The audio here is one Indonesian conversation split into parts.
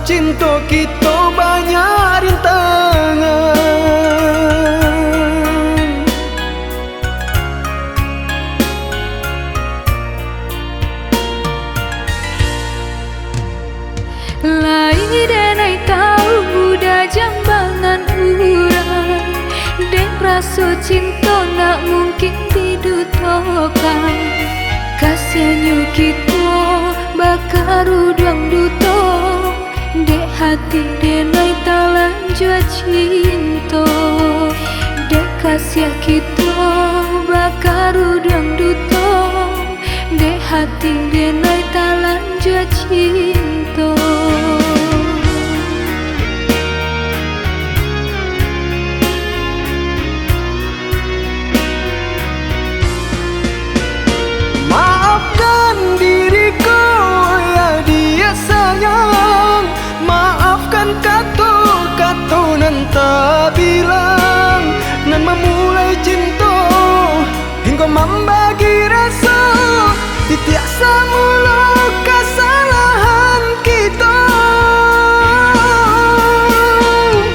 cinta kita banyak rintangan. Lai denai tahu muda jambangan urang, dek rasa cinta nak mungkin didutokan. Kasihannya kita bakar udang duto, dek hati denai talan jua cinta. Dek kasihan kita bakar udang duto, dek hati denai talan jua cinta. Maafkan diriku ya dia sayang, maafkan kata-kata nan tak bilang, nan memulai cinta hingga membagi rasa, tiap semula kesalahan kita.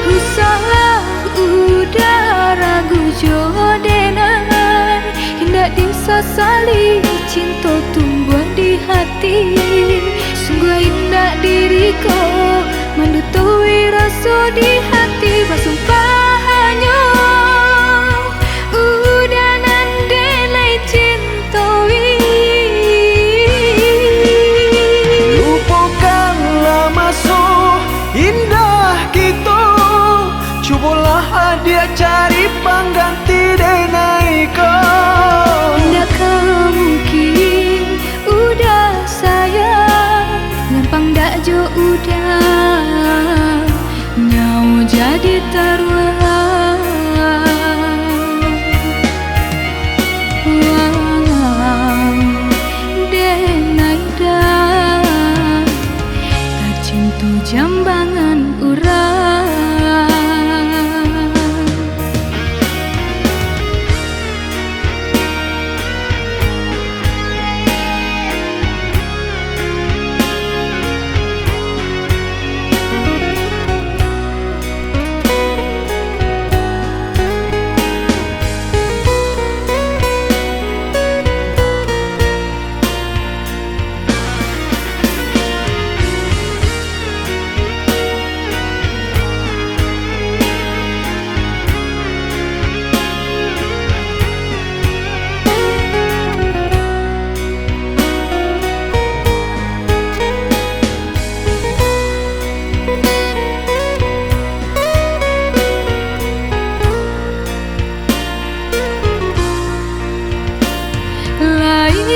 Usaha udah ragu jodenan, hendak disesali cinta tumbuh di hati. Sungguh indah diriku mendutui rasa di hati, bersumpah hanya udah nandelai cintawi. Lupakanlah masa indah kita, cubalah dia cari pengganti denai kau. Tidakkah mungkin udah sayang, gampang dak jo udah nyau jadi taruhan. Denai dah tak cinta jambangan urang.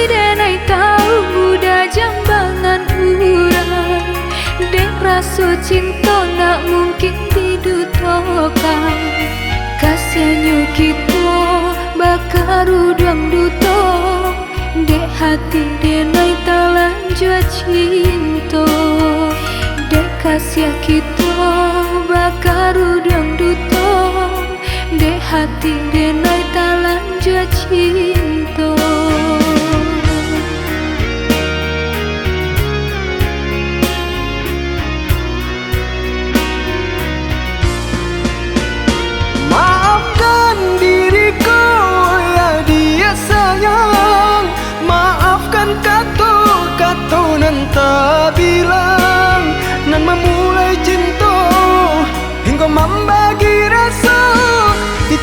Denai tahu muda jambangan urang, dek rasa cinta nak mungkin didutokan. Kasihannya kita bakar udang duto, dek hati denai talan jua cinta. Dek kasihan kita bakar udang duto, dek hati denai talan jua cinta. Maafkan diriku ya dia sayang, maafkan kata-kata nan tak bilang, nan memulai cinta hingga membagi rasa,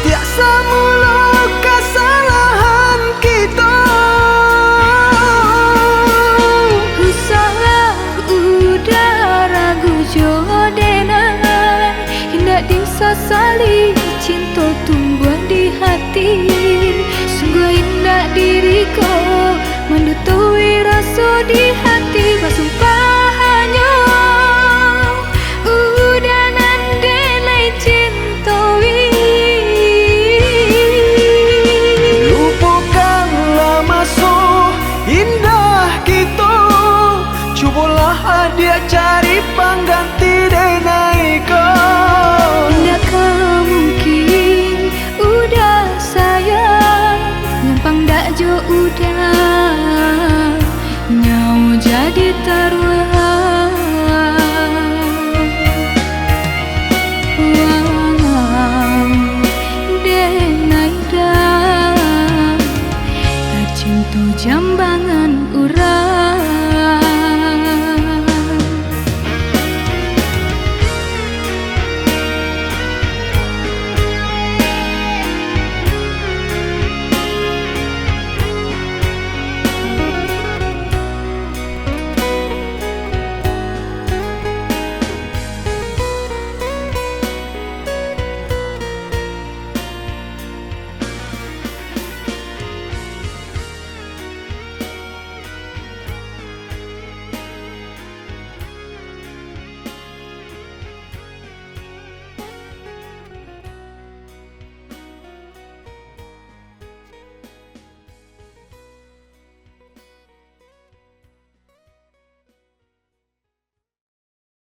tiap semula kesalahan kita. Usaha udah ragu jodenan, hendak disesali cinta tumbuh di hati. Sungguh indah diriku mendutui rasa di hati, bersumpah hanya udah nandelai cintawi. Lupakanlah masa indah kita, cubalah dia cari pengganti denai kau. Tidakkah mungkin udah sayang, gampang dak jo udah nyau jadi taruhan. jambangan urang